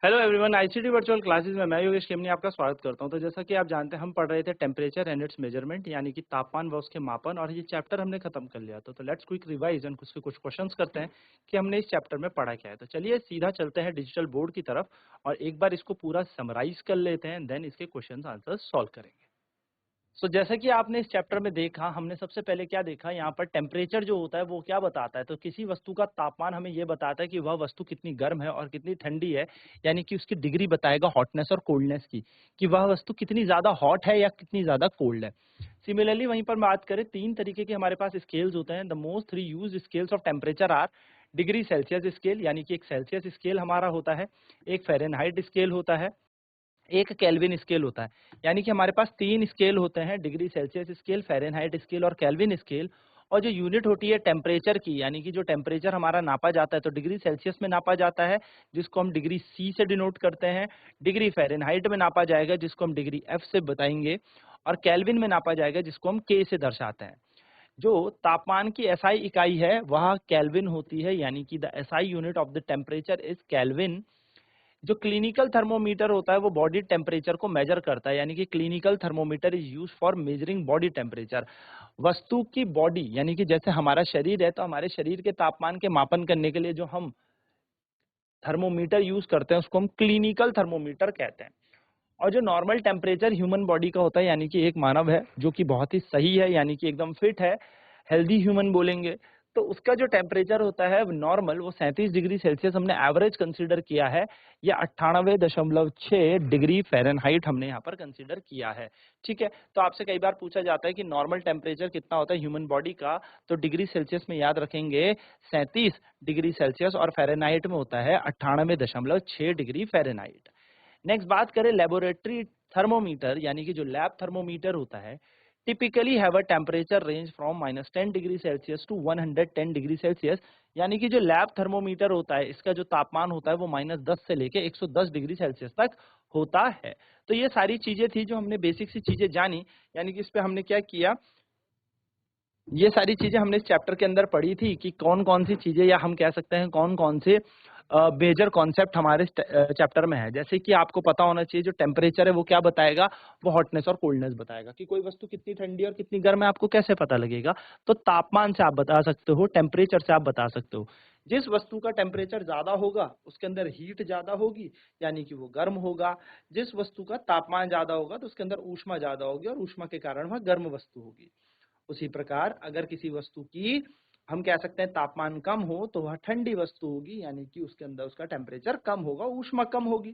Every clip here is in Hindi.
Hello everyone, ICT virtual classes में मैं योगेश केमनी आपका स्वागत करता हूं। तो जैसा कि आप जानते हैं, हम पढ़ रहे थे टेम्परेचर एंड इट्स मेजरमेंट, यानी कि तापमान व उसके मापन, और ये चैप्टर हमने खत्म कर लिया। तो लेट्स क्विक रिवाइज एंड कुछ क्वेश्चंस करते हैं कि हमने इस चैप्टर में पढ़ा क्या है। तो चलिए सीधा चलते हैं डिजिटल बोर्ड की तरफ और एक बार इसको पूरा समराइज कर लेते हैं, देन इसके क्वेश्चन आंसर सॉल्व करेंगे। जैसा कि आपने इस चैप्टर में देखा, हमने सबसे पहले क्या देखा, यहाँ पर टेम्परेचर जो होता है वो क्या बताता है। तो किसी वस्तु का तापमान हमें ये बताता है कि वह वस्तु कितनी गर्म है और कितनी ठंडी है, यानी कि उसकी डिग्री बताएगा हॉटनेस और कोल्डनेस की, कि वह वस्तु कितनी ज्यादा हॉट है या कितनी ज्यादा कोल्ड है। सिमिलरली वहीं पर बात करें, तीन तरीके के हमारे पास स्केल्स होते हैं। The most three use scales of temperature are degree Celsius scale, यानी कि एक सेल्सियस स्केल हमारा होता है, एक फ़ारेनहाइट स्केल होता है, एक केल्विन स्केल होता है। यानी कि हमारे पास तीन स्केल होते हैं, degree Celsius scale, Fahrenheit scale और केल्विन स्केल। और जो यूनिट होती है टेम्परेचर की, यानी कि जो टेम्परेचर हमारा नापा जाता है, तो डिग्री सेल्सियस में नापा जाता है, जिसको हम डिग्री सी से डिनोट करते हैं। डिग्री फ़ारेनहाइट में नापा जाएगा, जिसको हम डिग्री एफ से बताएंगे। और केल्विन में नापा जाएगा, जिसको हम के से दर्शाते हैं। जो तापमान की एसआई इकाई है वह केल्विन होती है, यानी कि the SI unit of the temperature is kelvin. जो क्लिनिकल थर्मोमीटर होता है वो बॉडी टेम्परेचर को मेजर करता है, यानी कि clinical thermometer is use for measuring body temperature. वस्तु की बॉडी, यानी कि जैसे हमारा शरीर है, तो हमारे शरीर के तापमान के मापन करने के लिए जो हम थर्मोमीटर यूज करते हैं उसको हम क्लिनिकल थर्मोमीटर कहते हैं। और जो नॉर्मल टेम्परेचर ह्यूमन बॉडी का होता है, यानी कि एक मानव है जो कि बहुत ही सही है, यानी कि एकदम फिट है, हेल्दी ह्यूमन बोलेंगे, तो उसका जो टेम्परेचर होता है नॉर्मल, वो 37 डिग्री सेल्सियस हमने एवरेज कंसीडर किया है, या 98.6 डिग्री फ़ारेनहाइट हमने यहाँ पर कंसीडर किया है। ठीक है, तो आपसे कई बार पूछा जाता है कि नॉर्मल टेम्परेचर कितना होता है ह्यूमन बॉडी का, तो डिग्री सेल्सियस में याद रखेंगे 37 डिग्री सेल्सियस, और फ़ारेनहाइट में होता है 98.6 डिग्री फ़ारेनहाइट। नेक्स्ट बात करें लेबोरेटरी थर्मोमीटर, यानी कि जो लैब थर्मोमीटर होता है, typically have a temperature range from -10 degree Celsius to 110 degree Celsius. यानी कि जो लैब थर्मोमीटर होता है, इसका जो तापमान होता है वो -10 से लेके 110 डिग्री सेल्सियस तक होता है। तो ये सारी चीजें थी जो हमने बेसिक सी चीजें जानी, यानी कि इस पे हमने क्या किया, ये सारी चीजें हमने इस चैप्टर के अंदर पढ़ी थी कि कौन कौन सी चीजें, या हम कह सकते हैं कौन कौन से मेजर कॉन्सेप्ट हमारे चैप्टर में है। जैसे कि आपको पता होना चाहिए, जो टेम्परेचर है वो क्या बताएगा, वो हॉटनेस और कोल्डनेस बताएगा, कि कोई वस्तु कितनी ठंडी और कितनी गर्म है आपको कैसे पता लगेगा। तो तापमान से आप बता सकते हो, टेम्परेचर से आप बता सकते हो। जिस वस्तु का टेम्परेचर ज्यादा होगा उसके अंदर हीट ज्यादा होगी, यानी कि वो गर्म होगा। जिस वस्तु का तापमान ज्यादा होगा तो उसके अंदर ऊष्मा ज्यादा होगी, और ऊष्मा के कारण वह गर्म वस्तु होगी। उसी प्रकार अगर किसी वस्तु की, हम कह सकते हैं, तापमान कम हो तो वह ठंडी वस्तु होगी, यानी कि उसके अंदर उसका टेम्परेचर कम होगा, ऊष्मा कम होगी।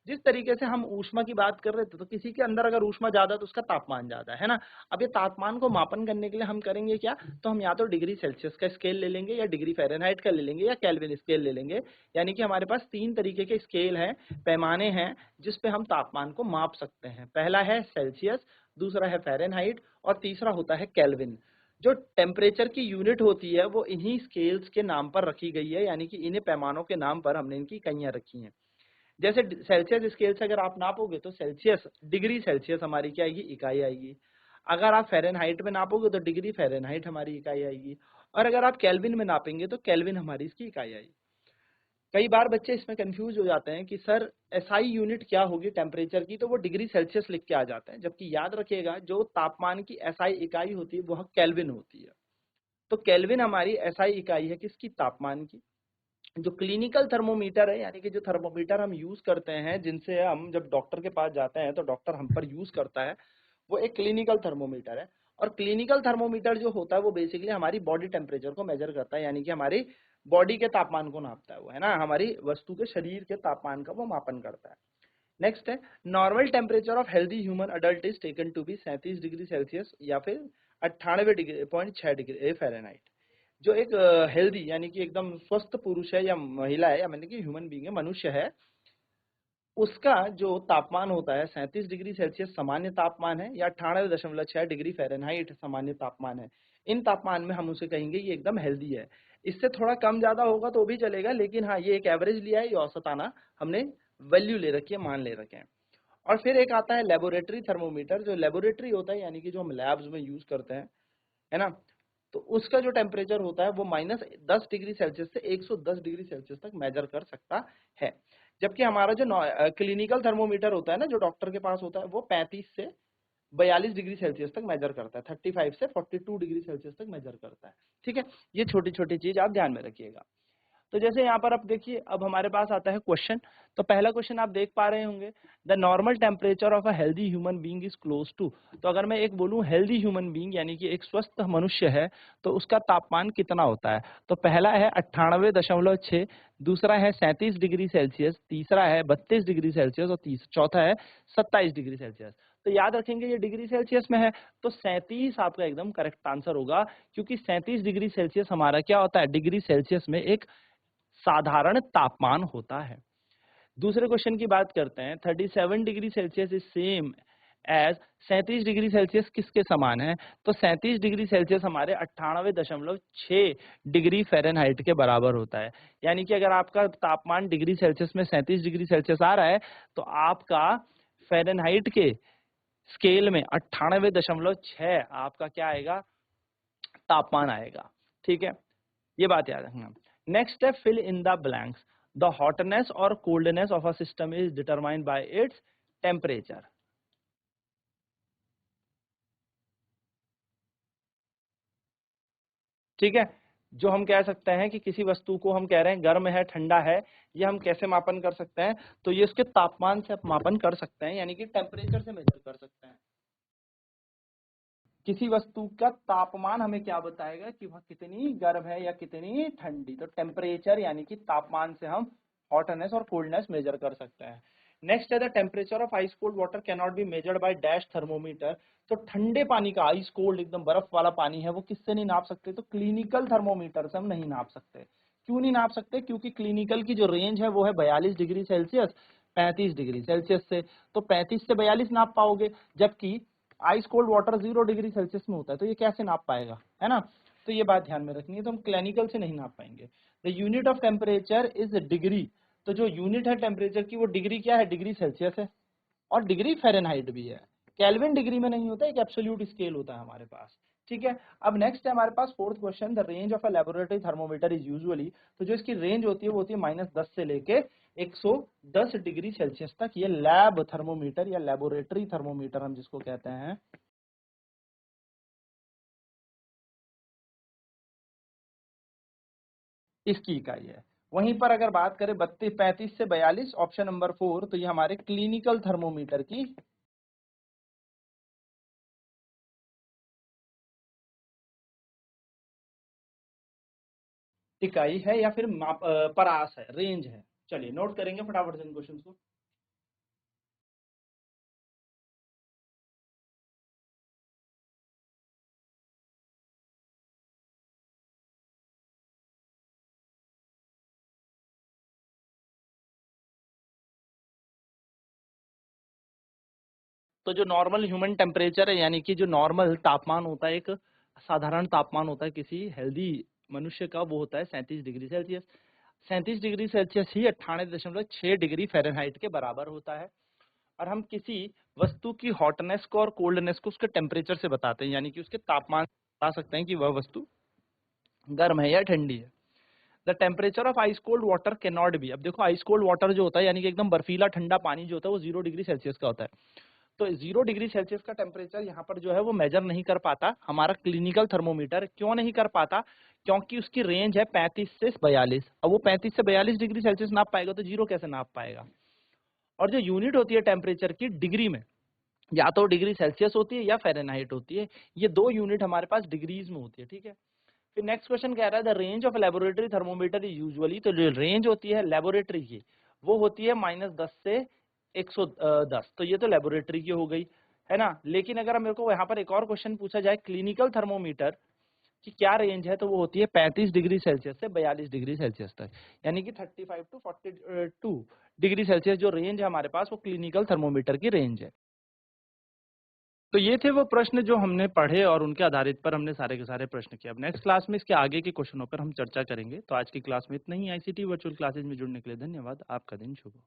जिस तरीके से हम ऊष्मा की बात कर रहे थे, तो किसी के अंदर अगर ऊष्मा ज्यादा तो उसका तापमान ज्यादा है ना। अब ये तापमान को मापन करने के लिए हम करेंगे क्या, तो हम या तो डिग्री सेल्सियस का स्केल ले लेंगे, या डिग्री फ़ारेनहाइट का ले लेंगे, या केल्विन स्केल ले लेंगे। यानी कि हमारे पास तीन तरीके के स्केल हैं, पैमाने हैं, जिस पे हम तापमान को माप सकते हैं। पहला है सेल्सियस, दूसरा है फ़ारेनहाइट, और तीसरा होता है केल्विन। जो टेम्परेचर की यूनिट होती है वो इन्हीं स्केल्स के नाम पर रखी गई है, यानी कि इन्हीं पैमानों के नाम पर हमने इनकी इकाइयां रखी हैं। जैसे सेल्सियस स्केल से अगर आप नापोगे तो सेल्सियस, डिग्री सेल्सियस हमारी क्या आएगी, इकाई आएगी। अगर आप फ़ारेनहाइट में नापोगे तो डिग्री फ़ारेनहाइट हमारी इकाई आएगी। और अगर आप केल्विन में नापेंगे तो केल्विन हमारी इसकी इकाई आएगी। कई बार बच्चे इसमें कंफ्यूज हो जाते हैं कि सर एसआई यूनिट क्या होगी टेम्परेचर की, तो वो डिग्री सेल्सियस लिख के आ जाते हैं, जबकि याद रखिएगा जो तापमान की एसआई इकाई होती है वह केल्विन होती है। तो केल्विन हमारी एसआई इकाई है किसकी, तापमान की। जो क्लिनिकल थर्मोमीटर है, यानी कि जो थर्मोमीटर हम यूज करते हैं, जिनसे हम जब डॉक्टर के पास जाते हैं तो डॉक्टर हम पर यूज करता है, वो एक क्लिनिकल थर्मोमीटर है। और क्लिनिकल थर्मोमीटर जो होता है वो बेसिकली हमारी बॉडी टेम्परेचर को मेजर करता है, यानी कि हमारी बॉडी के तापमान को नापता है वो, है ना, हमारी वस्तु के शरीर के तापमान का वो मापन करता है। नेक्स्ट है, normal temperature of healthy human adult is taken to be 37 degree Celsius, या फिर 98.6 डिग्री फ़ारेनहाइट। जो एक हेल्दी, यानी कि एकदम स्वस्थ पुरुष है या महिला है, या मैंने कि ह्यूमन बीइंग है, मनुष्य है, उसका जो तापमान होता है 37 डिग्री सेल्सियस सामान्य तापमान है, या 98.6 डिग्री फ़ारेनहाइट सामान्य तापमान है। इन तापमान में हम उसे कहेंगे ये एकदम हेल्दी है। इससे थोड़ा कम ज्यादा होगा तो भी चलेगा, लेकिन हाँ, ये एक एवरेज लिया है, ये औसताना हमने वैल्यू ले रखी है, मान ले रखे हैं। और फिर एक आता है लेबोरेटरी थर्मोमीटर। जो लेबोरेटरी होता है, यानी कि जो हम लैब्स में यूज करते हैं, है ना, तो उसका जो टेम्परेचर होता है वो -10 डिग्री सेल्सियस से 110 डिग्री सेल्सियस तक मेजर कर सकता है। जबकि हमारा जो क्लिनिकल थर्मोमीटर होता है ना, जो डॉक्टर के पास होता है, वो 35 से 42 डिग्री सेल्सियस तक मेजर करता है, 35 से 42 डिग्री सेल्सियस तक मेजर करता है। ठीक है, ये छोटी छोटी चीज आप ध्यान में रखिएगा। तो जैसे यहाँ पर आप देखिए, अब हमारे पास आता है क्वेश्चन। तो पहला क्वेश्चन आप देख पा रहे होंगे, the normal temperature of a healthy human being is close to. तो अगर मैं एक बोलूं हेल्दी ह्यूमन बीइंग यानी कि एक स्वस्थ मनुष्य है, तो उसका तापमान कितना होता है? तो पहला है 98.6, दूसरा है 37 डिग्री सेल्सियस, तीसरा है 32 डिग्री सेल्सियस और चौथा है 27 डिग्री सेल्सियस। तो याद रखेंगे ये डिग्री सेल्सियस में है, तो 37 आपका एकदम करेक्ट आंसर होगा, क्योंकि 37 डिग्री सेल्सियस हमारा क्या होता है, डिग्री सेल्सियस में एक साधारण तापमान होता है। दूसरे क्वेश्चन की बात करते हैं, 37 degree Celsius is same as 37 degree Celsius किसके समान है? तो 37 डिग्री सेल्सियस हमारे 98.6 डिग्री फ़ारेनहाइट के बराबर होता है। यानी कि अगर आपका तापमान डिग्री सेल्सियस में 37 डिग्री सेल्सियस आ रहा है, तो आपका फ़ारेनहाइट के स्केल में 98.6 आपका क्या आएगा, तापमान आएगा। ठीक है, ये बात याद रखना। नेक्स्ट है fill in the blanks. The hotness और coldness of a system is determined by its temperature. ठीक है, जो हम कह सकते हैं कि किसी वस्तु को हम कह रहे हैं गर्म है, ठंडा है, ये हम कैसे मापन कर सकते हैं? तो ये उसके तापमान से आप मापन कर सकते हैं, यानी कि टेम्परेचर से मेजर कर सकते हैं। किसी वस्तु का तापमान हमें क्या बताएगा कि वह कितनी गर्म है या कितनी ठंडी? तो टेम्परेचर यानी कि तापमान से हम हॉटनेस और कोल्डनेस मेजर कर सकते हैं। नेक्स्ट है the temperature of ice cold water can not be measured by dash thermometer. तो ठंडे पानी का, आइस कोल्ड एकदम बर्फ वाला पानी है, वो किससे नहीं नाप सकते? तो क्लिनिकल थर्मोमीटर से हम नहीं नाप सकते। क्यों नहीं नाप सकते? क्योंकि क्लिनिकल की जो रेंज है वो है 42 डिग्री सेल्सियस 35 डिग्री सेल्सियस से, तो 35 से 42 नाप पाओगे, जबकि ice cold water 0 degree Celsius में होता है, तो ये कैसे नाप पाएगा, है ना? तो ये बात ध्यान में रखनी है, तो हम क्लिनिकल से नहीं नाप पाएंगे। The unit of temperature is degree. तो जो यूनिट है टेम्परेचर की, वो डिग्री क्या है? डिग्री सेल्सियस है, और डिग्री फ़ारेनहाइट भी है। केल्विन डिग्री में नहीं होता, एक एब्सोल्यूट स्केल होता है हमारे पास। ठीक है, अब नेक्स्ट है हमारे पास fourth question, the range of a laboratory thermometer is usually. तो जो इसकी रेंज होती है वो होती है -10 से लेके 110 डिग्री सेल्सियस तक। ये लैब थर्मोमीटर या लेबोरेटरी थर्मोमीटर हम जिसको कहते हैं, इसकी इकाई है। वहीं पर अगर बात करें 35 से 42, ऑप्शन नंबर 4, तो ये हमारे क्लिनिकल थर्मोमीटर की इकाई है या फिर परास है, रेंज है। चलिए नोट करेंगे फटाफट से इन क्वेश्चंस को। तो जो नॉर्मल ह्यूमन टेम्परेचर है, यानी कि जो नॉर्मल तापमान होता है, एक साधारण तापमान होता है किसी हेल्दी मनुष्य का, वो होता है 37 डिग्री सेल्सियस। 37 डिग्री सेल्सियस ही 98.6 डिग्री फ़ारेनहाइट के बराबर होता है। और हम किसी वस्तु की हॉटनेस को और कोल्डनेस को उसके टेम्परेचर से बताते हैं, यानी कि उसके तापमान से बता सकते हैं कि वह वस्तु गर्म है या ठंडी है। The temperature of ice cold water can not be. अब देखो, आइस कोल्ड वाटर जो होता है, यानी कि एकदम बर्फीला ठंडा पानी जो होता है, वो 0 डिग्री सेल्सियस का होता है। तो 0 डिग्री सेल्सियस का टेम्परेचर यहाँ पर जो है वो मेजर नहीं कर पाता हमारा क्लिनिकल थर्मोमीटर। क्यों नहीं कर पाता? क्योंकि उसकी रेंज है 35 से 42। अब वो 35 से 42 डिग्री सेल्सियस नाप पाएगा, तो 0 कैसे नाप पाएगा? और जो यूनिट होती है टेम्परेचर की डिग्री में, या तो डिग्री सेल्सियस होती है या फ़ारेनहाइट होती है। ये दो यूनिट हमारे पास डिग्रीज में होती है। ठीक है, फिर नेक्स्ट क्वेश्चन कह रहा है the range of laboratory thermometer is usually. तो जो रेंज होती है लेबोरेटरी की, वो होती है -10 से 110। तो ये तो लेबोरेटरी की हो गई, है ना? लेकिन अगर मेरे को यहाँ पर एक और क्वेश्चन पूछा जाए क्लिनिकल थर्मोमीटर की क्या रेंज है, तो वो होती है 35 डिग्री सेल्सियस से 42 डिग्री सेल्सियस तक, यानी कि 35 टू 42 डिग्री सेल्सियस जो रेंज है हमारे पास, वो क्लिनिकल थर्मोमीटर की रेंज है। तो ये थे वो प्रश्न जो हमने पढ़े और उनके आधारित पर हमने सारे के सारे प्रश्न किए। अब नेक्स्ट क्लास में इसके आगे के क्वेश्चनों पर हम चर्चा करेंगे। तो आज की क्लास में इतना ही। आईसीटी वर्चुअल क्लासेज में जुड़ने के लिए धन्यवाद। आपका दिन शुभ हो।